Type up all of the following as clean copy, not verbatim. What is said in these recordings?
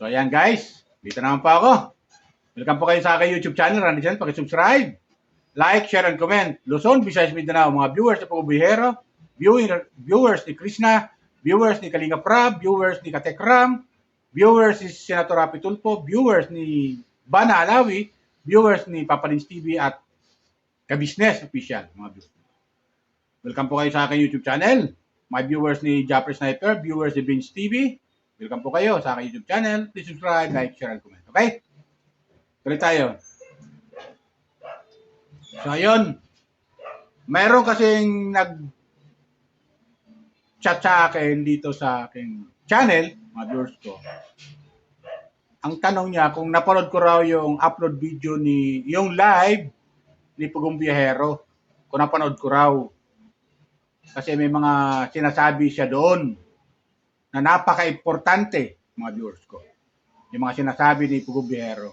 So ayan guys, dito naman po ako. Welcome po kayo sa aking YouTube channel, Randy Chan. Pakisubscribe, like, share, and comment. Luzon, Visayas, Mindanao, mga viewers na Pagubihero, viewers ni Krishna, viewers ni Kalinga Prab, viewers ni Katekram, viewers ni Senator Rapi Tulfo, viewers ni Bana Alawi, viewers ni Papa Lins TV at Kabisnes Official. Mga viewers. Welcome po kayo sa aking YouTube channel. My viewers ni Japper Sniper, viewers ni Vince TV, welcome po kayo sa aking YouTube channel. Please subscribe, like, share, and comment. Okay? Tuloy tayo. So, ayun. Mayroon kasing nag-chat sa akin dito sa aking channel, mga viewers ko. Ang tanong niya kung napanood ko raw yung upload video yung live ni Pugong Biyahero. Kung napanood ko raw. Kasi may mga sinasabi siya doon na napaka-importante, mga viewers ko. Yung mga sinasabi ni Pugong Biyahero.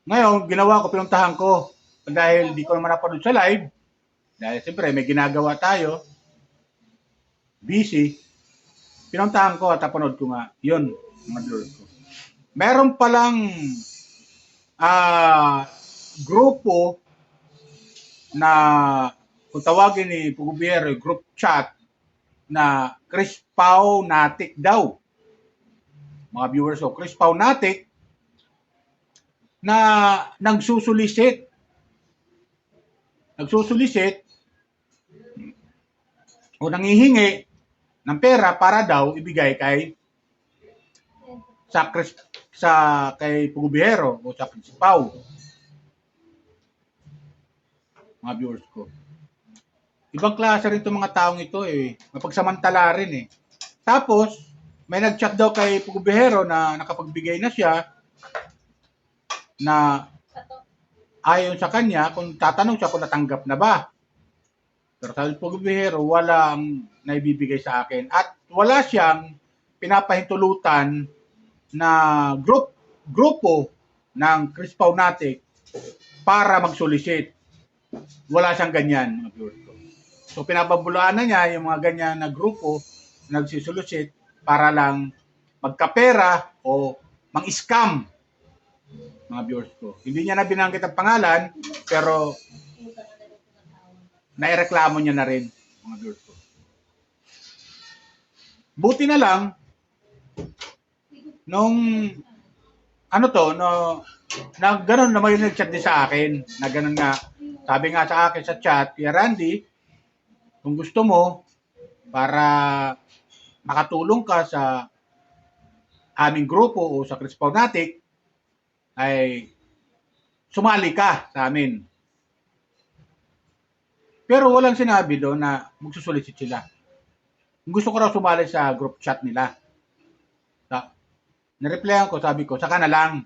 Ngayon, ginawa ko, pinuntahan ko. Dahil di ko naman napanood sa live. Dahil siyempre, may ginagawa tayo. Busy. Pinuntahan ko at napanood ko nga. Yun, mga viewers ko. Meron palang grupo na kung tawagin ni Pugong Biyahero, group chat na Chris Pau Natik daw. Mga viewers ko, Chris Pau Natik na nagsusulisit o nangihingi ng pera para daw ibigay kay Pugong Biyahero o sa Chris Pau. Mga viewers ko. Ibang klase rin itong mga taong ito eh. Mapagsamantala rin eh. Tapos, may nag-chat daw kay Pugong Biyahero na nakapagbigay na siya na ayon sa kanya kung tatanong siya kung natanggap na ba. Pero sabi Pugong Biyahero, walang naibibigay sa akin. At wala siyang pinapahintulutan na grupo ng Chris Pau Natik para mag-solicit. Wala siyang ganyan, mga viewers ko. So, pinababulaan na niya yung mga ganyan na grupo na nagsisolusit para lang magkapera o mang-scam, mga viewers ko. Hindi niya na binanggit ang pangalan, pero naireklamo niya na rin, mga viewers ko. Buti na lang, nung na gano'n na may nag-chat din sa akin, na gano'n nga, sabi nga sa akin sa chat, Kuya Randy, kung gusto mo, para makatulong ka sa aming grupo o sa Chris Pau Natik, ay sumali ka sa amin. Pero walang sinabi doon na magsusulisit sila. Gusto ko raw sumali sa group chat nila. Na-replyan ko, sabi ko, saka na lang,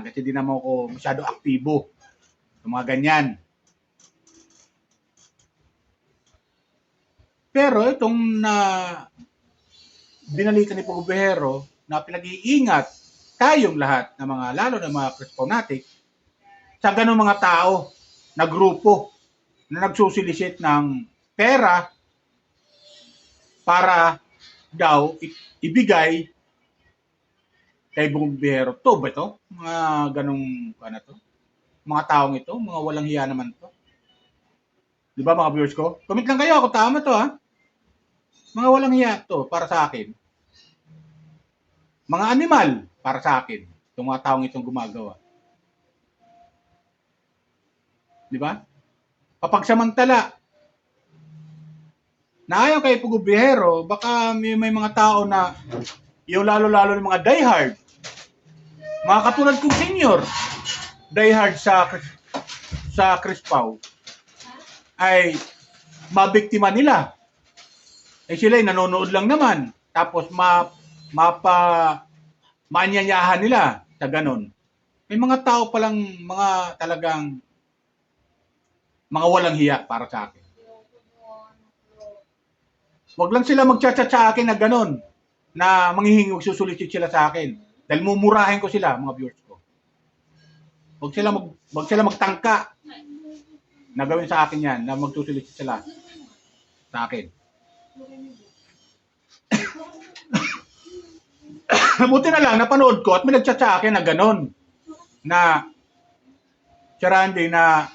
kasi di naman ako masyado aktibo sa mga ganyan. Pero itong binalita ni Pugong Biyahero na pinag-iingat tayong lahat na lalo na mga Chris Pau Natik sa ganung mga tao na grupo na nagsusulisit ng pera para daw ibigay kay Pugong Biyahero. To ba ito? Mga ganong mga taong ito, mga walang hiya naman to. Di ba mga viewers ko? Comment lang kayo kung tama to ha. Mga walang hiya to para sa akin. Mga animal para sa akin. Itong mga taong itong gumagawa. Di ba? Kapagsamantala, na ayaw kay Pugong Biyahero, baka may mga tao na yung lalo-lalo ng mga diehard. Mga katulad kong senior, diehard sa Chris Pau, ay mabiktima nila. Eh sila ay nanonood lang naman. Tapos maanyanyahan nila sa ganon. May mga tao palang mga talagang mga walang hiya para sa akin. Huwag lang sila mag-chat sa akin na ganon. Na manghihingi, susulisit sila sa akin. Dahil mumurahin ko sila, mga viewers ko. Huwag sila magtangka na gawin sa akin yan, na magsusulisit sila sa akin. Buti na lang, napanood ko at may nagchat sa akin na gano'n. Na, Sir Randy, na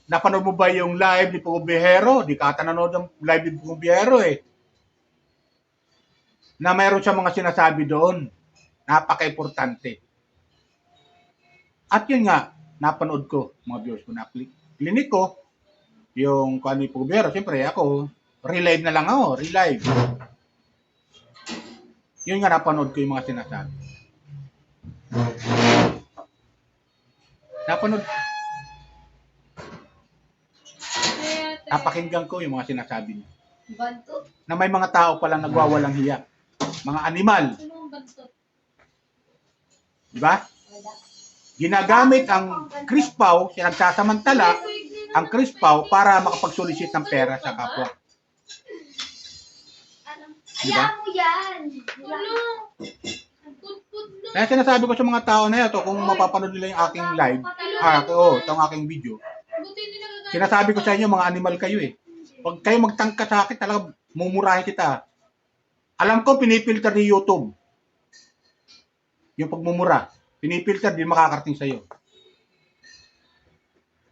napanood mo ba yung live ni Pugo Bihero? Di ka ata nanood ng live ni Pugo Bihero eh. Na mayroon siya mga sinasabi doon. Napaka-importante. At yun nga, napanood ko, mga viewers ko, na klinik ko, yung kung ano yung Pugo Bihero. Siyempre ako, relive na lang ako, relive. Yun nga, napanood ko yung mga sinasabi. Napakinggan ko yung mga sinasabi niya. Na may mga tao palang nagwawalang hiya. Mga animal. Diba? Ginagamit ang Crispaw, sinagsasamantala ang Crispaw para makapagsolicit ng pera sa kapwa. Diba? Kaya sinasabi ko sa mga tao na ito, kung mapapanood nila yung aking live, itong aking video, sinasabi ko sa inyo, mga animal kayo eh. Pag kayo magtangka sa akin, talaga mumurahin kita. Alam ko, pinipilter ni YouTube. Yung pagmumura. Pinipilter, din makakarating sa'yo.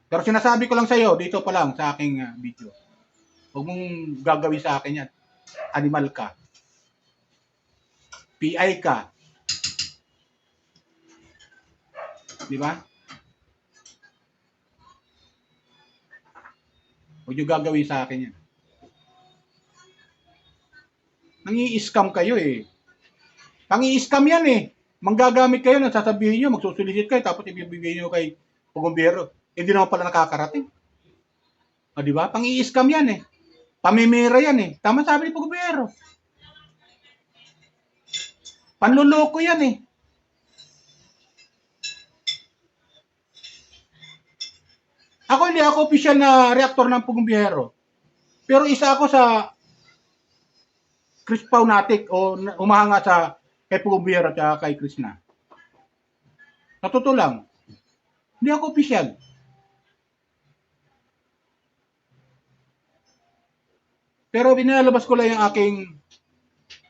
Pero sinasabi ko lang sa'yo, dito pa lang sa aking video. Huwag mong gagawin sa akin yan. Animal ka. PI ka. Di ba? Huwag nyo gagawin sa akin yan. Nangi-scam kayo eh. Pangi-scam yan eh. Manggagamit kayo, sasabihin nyo, magsusulisit kayo, tapos ibibigay nyo kay Pugumbero. Hindi naman pala nakakarating. O, di ba? Pangi-scam yan eh. Pamimira yan eh. Tama sabi ni Pugumbero. Panluloko yan eh. Ako hindi ako official na reactor ng Pugumbero. Pero isa ako sa Crispaw natik o umahanga sa kay Pugumbero at kay Krishna. Sa totoo lang. Hindi ako official. Pero binalabas ko lang yung aking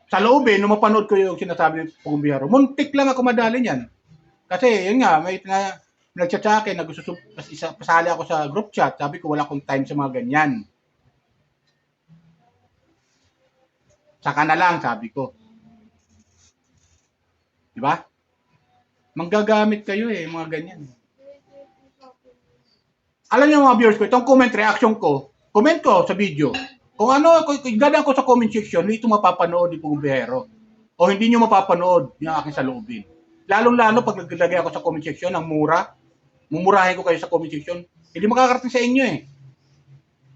saloobin nung mapanood ko yung sinasabi ni Pugumbero. Muntik lang ako madali niyan. Kasi yun nga, may nag-chat sa akin, pasali ako sa group chat. Sabi ko, wala akong time sa mga ganyan. Saka na lang, sabi ko. Di ba? Manggagamit kayo eh, mga ganyan. Alam niyo mga viewers ko, itong comment reaction ko, comment ko sa video. Kung ano, gadan ko sa comment section, hindi ito mapapanood ni Pugumbero. O hindi nyo mapapanood yung aking saloobin. Lalong-lalo pag naglagay ako sa comment section ng mura, mumurahin ko kayo sa comment section, hindi makakarating sa inyo eh.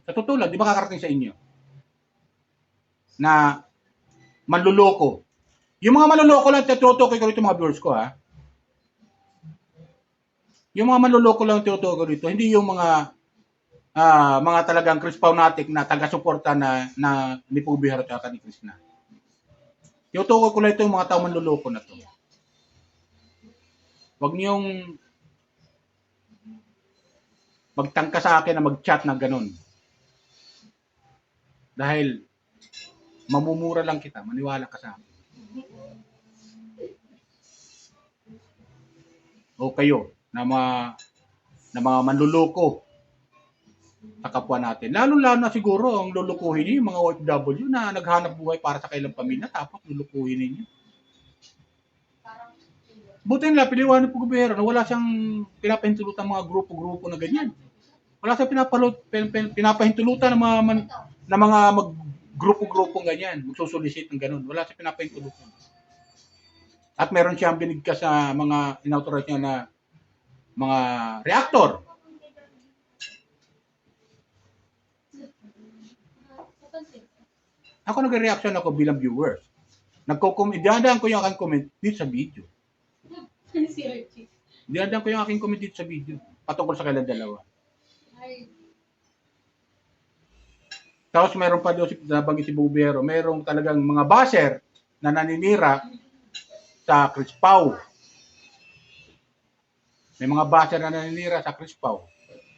Sa totoo lang, hindi makakarating sa inyo. Na manluloko. Yung mga manluloko lang, tinutukoy ko rito mga viewers ko ha. Yung mga manluloko lang tinutukoy ko rito, hindi yung mga talagang Crispaw natik na taga-suporta na ni Pugumbero at ni Krishna. Tinutukoy ko lang ito yung mga tao manluloko na to. Huwag niyong magtangka sa akin na mag-chat na ganun. Dahil mamumura lang kita, maniwala ka sa akin. O kayo, na mga manluloko sa kapwa natin. Lalo-lalo na siguro ang lulukuhin niyo, yung mga OFW na naghanap buhay para sa kailang pamilya, tapos lulukuhin ninyo. Buti nila, piliwan ng Pugumbero na wala siyang pinapahintulutan mga grupo-grupo na ganyan. Wala siyang pinapahintulutan ng mga grupo-grupo ganyan, magsusulisit ng ganun. Wala siyang pinapahintulutan. At meron siyang binigkas sa mga inauthorize niya na mga reactor. Ako nag-reaction ako bilang viewer. Dinadaan ko yung aking comment dito sa video. Dinadaan ko yung aking comment dito sa video. Patungkol sa kailang dalawa. Tapos mayroon pa doon nabanggit si Pugumbero, mayroong talagang mga basher na naninira sa Crispaw. May mga basher na naninira sa Crispaw.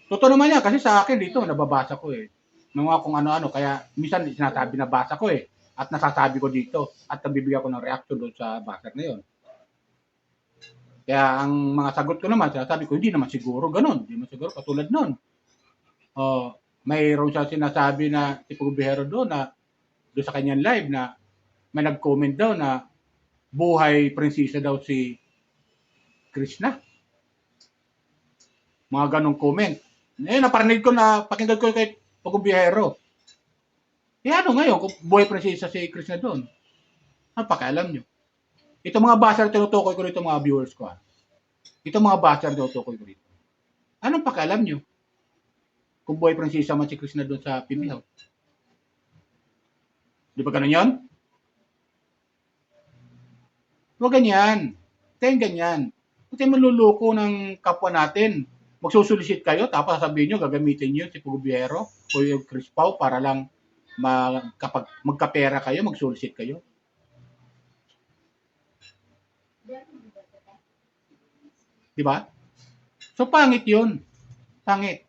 Totoo naman yan kasi sa akin dito nababasa ko eh. Mga kung ano-ano kaya minsan sinasabi na basa ko eh. At nasasabi ko dito at nabibigyan ko ng reaction doon sa buzzer na yun. Kaya ang mga sagot ko naman, sinasabi ko, hindi naman siguro ganun. Hindi naman siguro katulad nun. Mayroon siya sinasabi na si Pugubihero doon na doon sa kanyang live na may nag-comment daw na buhay prinsesa daw si Krishna. Mga ganong comment. Naparinig ko na pakinggan ko kay Pugubihero. Ano ngayon kung buhay prinsesa si Krishna doon? Ano pakialam nyo? Ito mga buzzer tinutukoy ko rito mga viewers ko. Ito mga buzzer tinutukoy ko rito. Anong pakialam nyo? Kung buhay prinsesa man si Krishna doon sa PB House. Di ba ganun yun? Huwag ganyan. Tayong ganyan. Huwag tayong manluloko ng kapwa natin. Magsusulisit kayo, tapos sasabihin nyo, gagamitin nyo si Pugubihero o yung Chris Pao para lang kapag magkapera kayo, magsulisit kayo. Diba? So, pangit yun. Pangit.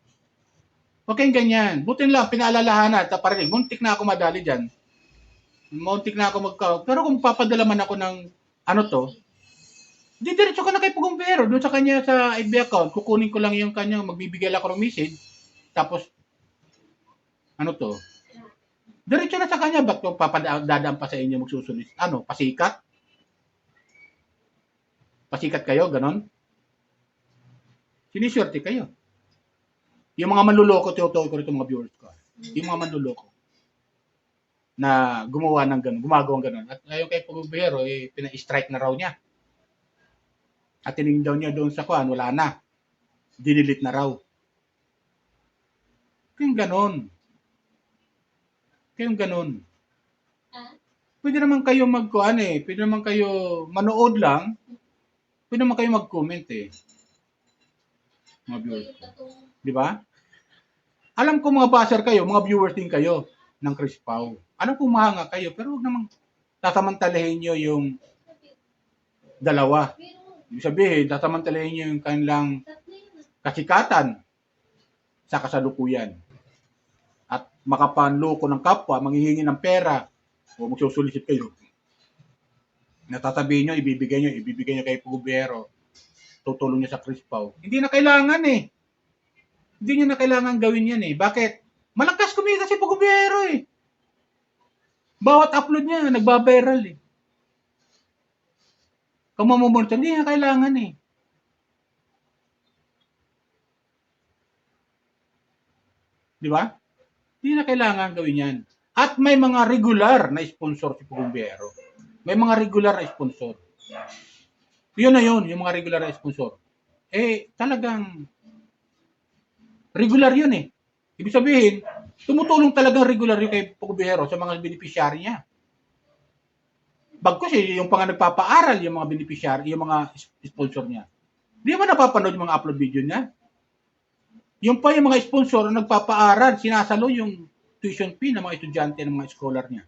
Huwag kayong ganyan. Butin lang, pinaalalahanan at parinig. Muntik na ako madali dyan. Muntik na ako pero kung papadala man ako ng ano to, di diretso ka na kay Pugubihero. Doon sa kanya sa FB account, kukunin ko lang yung kanya, magbibigay lang ako ng message. Tapos, ano to? Diretso na sa kanya. Ba't kung papadadaan pa sa inyo magsusulit? Ano? Pasikat? Pasikat kayo? Ganon? Siniswerte kayo. Yung mga manluloko, tinutukoy ko rito mga viewers ko. Yung mga manluloko na gumawa ng gano'n, gumagawang gano'n. At ngayon kay Pugubihero, pina-strike na raw niya. At tinignan daw niya doon sa kuan, wala na. Dinilit na raw. Kayong gano'n. Kayong gano'n. Pwede naman kayo magkuan pwede naman kayo manood lang. Pwede naman kayo mag-comment mga viewers. Di ba? Alam ko mga buzzer kayo, mga viewers din kayo ng Chris Pao. Alam ko mahanga kayo, pero huwag namang sasamantalahin nyo yung dalawa. Ibig sabihin, sasamantalahin nyo yung kanilang kasikatan sa kasalukuyan. At makapanloko ng kapwa, manghihingi ng pera, o magsusulisit kayo. Natatabihin nyo, ibibigay nyo kay Pugubihero. Tutulong nyo sa Chris Pao. Hindi na kailangan Hindi nyo na kailangan gawin yan Bakit? Malakas kumita si Pugubihero Bawat upload niya, nagbabiral Kung mamumonitor, hindi na kailangan Di ba? Hindi na kailangan gawin yan. At may mga regular na sponsor si Pugubihero. May mga regular na sponsor. Yun na yun, yung mga regular na sponsor. Talagang regular yun Ibig sabihin, tumutulong talagang regular yung kay Pugubihero sa mga beneficiary niya. Bagkus yung mga nagpapaaral, yung mga beneficiary, yung mga sponsor niya. Hindi mo napapanood yung mga upload video niya. Yung pa yung mga sponsor nagpapaaral, sinasalo yung tuition fee ng mga estudyante ng mga scholar niya.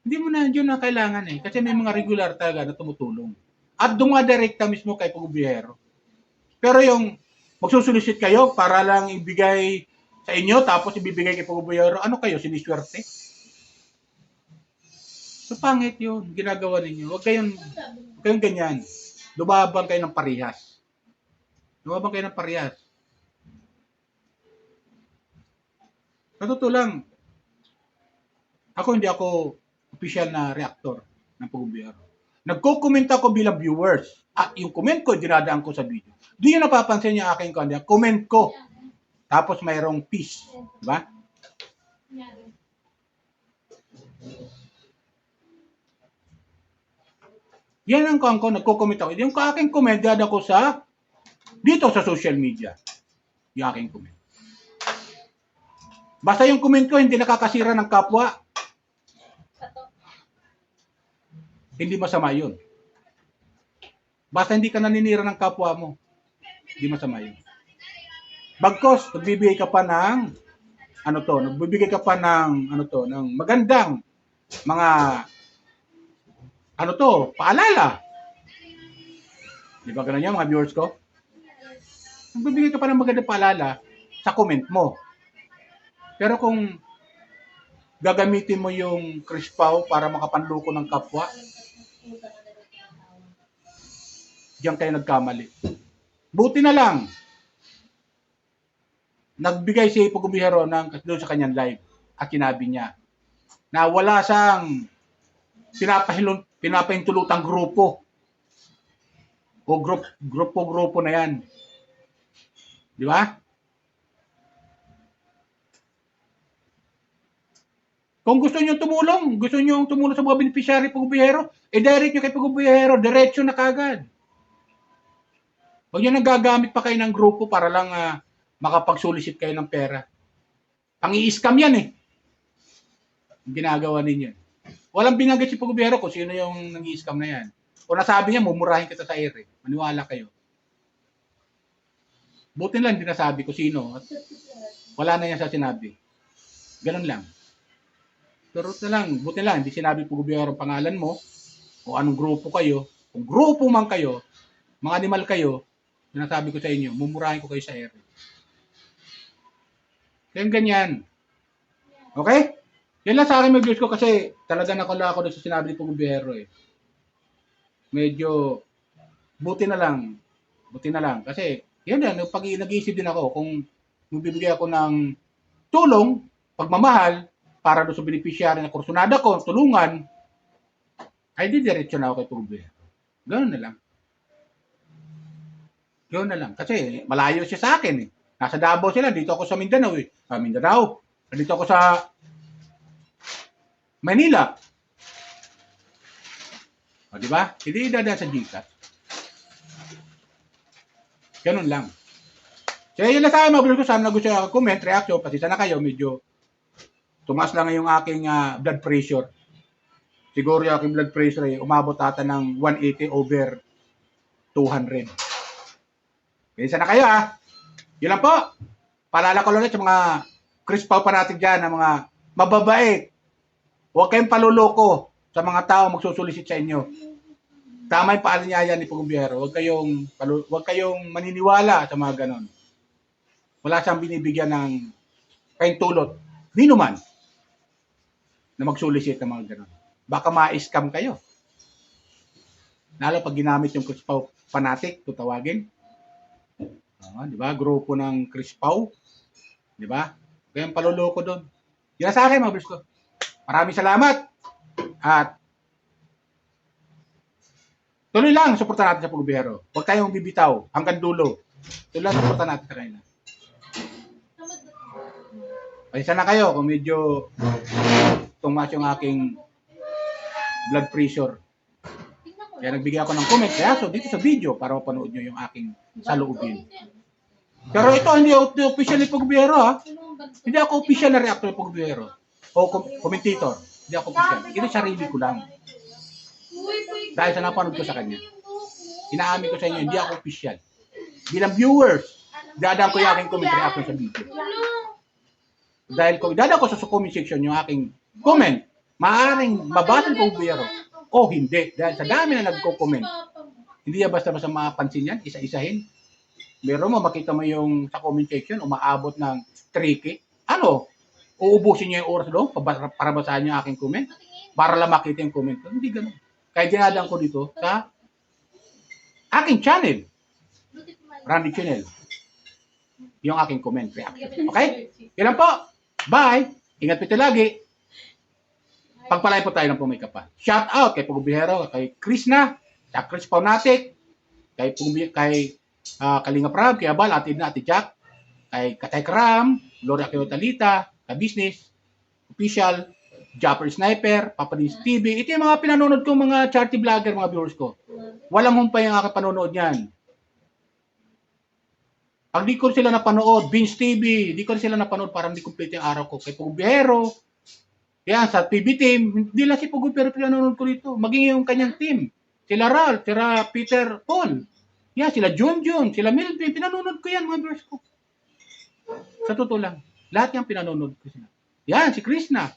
Hindi mo na yun na kailangan kasi may mga regular talaga na tumutulong. At dumadirekta mismo kay Pugubihero. Pero yung magsusulisit kayo para lang ibigay sa inyo tapos ibibigay kay Pugubihero, ano kayo, siniswerte? So pangit yun, ginagawa ninyo. Huwag kayong ganyan. Lumabang kayo ng parehas. Lumabang kayo ng parehas. Sa totoo lang, hindi ako official na reactor ng Pugubihero. Nagko-comment ako bilang viewers. At yung comment ko, dinadaan ko sa video. Di nyo napapansin yung aking comment ko. Tapos mayroong peace. Diba? Yan ang ko, nagko-comment ako. Yung aking comment, dinadaan ko dito sa social media. Yung aking comment. Basta yung comment ko, hindi nakakasira ng kapwa. Hindi masama yun. Basta hindi ka naninira ng kapwa mo. Hindi masama yun. Bagkos, nagbibigay ka pa ng ng magandang mga paalala. Di ba ganun yan mga viewers ko? Nagbibigay ka pa ng magandang paalala sa comment mo. Pero kung gagamitin mo yung Chris Pao para makapanloko ng kapwa, diyan kayo nagkamali. Buti na lang, nagbigay si Pugubihero ng doon sa kanyang live at sinabi niya na wala siyang pinapahintulutang grupo o grupo na yan. Di ba? Kung gusto niyo tumulong sa mga beneficiary Pugubihero, direct nyo kay Pugubihero, diretso na kagad. Huwag nyo nang gagamit pa kayo ng grupo para lang makapag-solicit kayo ng pera. Pang-i-scam yan eh. Ginagawa ninyo. Walang binanggit si Pugubihero kung sino yung nang-i-scam na yan. O nasabi niya, mumurahin kita sa air eh. Maniwala kayo. Buti lang hindi nasabi ko sino. At wala na yan sa sinabi. Ganun lang. Turot na lang. Buti lang, hindi sinabi Pugubihero ang pangalan mo o anong grupo kayo. Kung grupo man kayo, mga animal kayo, sinasabi ko sa inyo, mumurahin ko kayo sa air. Kaya ganyan. Okay? Yan lang sa akin mag-views ko kasi talaga nakala ako doon sa sinabi ni Pugubihero eh. Medyo buti na lang. Buti na lang. Kasi yan yan, pag nag-iisip din ako kung magbibigay ako ng tulong, pagmamahal, para doon sa beneficiary na kursunada ko, tulungan, ay didiretso na ako kay Pugubihero. Ganoon na lang. Ganoon na lang. Kasi malayo siya sa akin eh. Nasa Davao sila, dito ako sa Mindanao eh. Mindanao. Dito ako sa Manila. O, di ba? Hindi dadaan sa GCash. Ganun lang. Kaya yun na sa akin, mga ko, sana gusto nyo comment, reaction, pati sana kayo, medyo tumaas lang yung aking blood pressure. Siguro yung aking blood pressure ay umabot ata ng 180 over 200. Kaya sana kayo Yun lang po. Paalala ko lang sa mga Chris Pao pa natin dyan, na mga mababait. Huwag kayong paluloko sa mga tao magsusulisit sa inyo. Tama yung paalanyaya ni Pugubihero. Huwag kayong maniniwala sa mga ganon. Wala siyang binibigyan ng paintulot. Di naman na magsulisit ng mga ganon. Baka ma-scam kayo. Lalo pag ginamit yung Chris Pao fanatic, tutawagin. Di ba? Grupo ng Chris Pao. Di ba? Kaya yung paluloko doon. Yan sa akin, mga bros ko. Maraming salamat. At tuloy lang, suportahan natin sa Pugubihero. Huwag tayong bibitaw hanggang dulo. Tuloy lang, suportahan natin sa kanila. Pasensya na kayo kung medyo tumaas yung aking blood pressure. Kaya nagbigay ako ng comment. Kaya dito sa video para mapanood nyo yung aking saloobin. Pero ito, hindi official ni Pugubihero Hindi ako official na reactor ni Pugubihero. O commentator. Hindi ako official. Ito sarili ko lang. Dahil sa napanood ko sa kanya. Inaamin ko sa inyo, hindi ako official. Bilang viewers, dadaan ko yung aking comment reaction sa video. Dahil kung dadaan ko sa comment section yung aking comment, maaaring mabasa ni Pugubihero o hindi. Dahil sa dami na nagko-comment. Hindi yan basta-basta mapansin yan, isa-isahin. Meron mo, makita mo yung sa comment section, umaabot ng 3K. Ano? Uubusin niyo yung oras doon para basahin yung aking comment? Para lang makita yung comment ko? Hindi ganun. Kaya dinadaan ko dito sa aking channel. Randy Channel. Yung aking comment reaction. Okay? Yan lang po. Bye! Ingat po lagi. Pagpalay po tayo ng pumikapa. Shout out kay Pugubihero, kay Krishna, kay Chris Paunatic, kay Kalinga Prab, kay Abal, Ate Edna, Ate Jack, kay Katay Kram, Gloria Talita, kay Business, Official, Japper Sniper, Papadins TV. Ito yung mga pinanonood kong mga charity vlogger, mga viewers ko. Walang humpay ang aking panonood niyan. Pag di ko sila napanood, Vince TV, di ko sila napanood, parang di complete yung araw ko. Kay Pugubihero, yan, sa TV team, hindi lang si Pugubihero pinanonood ko dito. Maging yung kanyang team. Sila Ralph, sila Peter Paul. Yan, sila Junjun, sila Milton, pinanonood ko yan, mga viewers ko. Sa totoo lang, lahat yung pinanonood ko sila. Yan, si Krishna.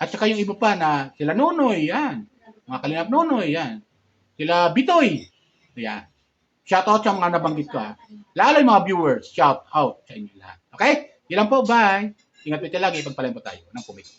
At saka yung iba pa na sila Nonoy, yan. Mga Kalingap Nonoy, yan. Sila Bitoy. Yan. Shout out sa mga nabanggit ko. Lalo yung mga viewers, shout out sa inyo lahat. Okay? Yan lang po, bye. Ingat po tayo lagi, pagpalain po tayo ng komento.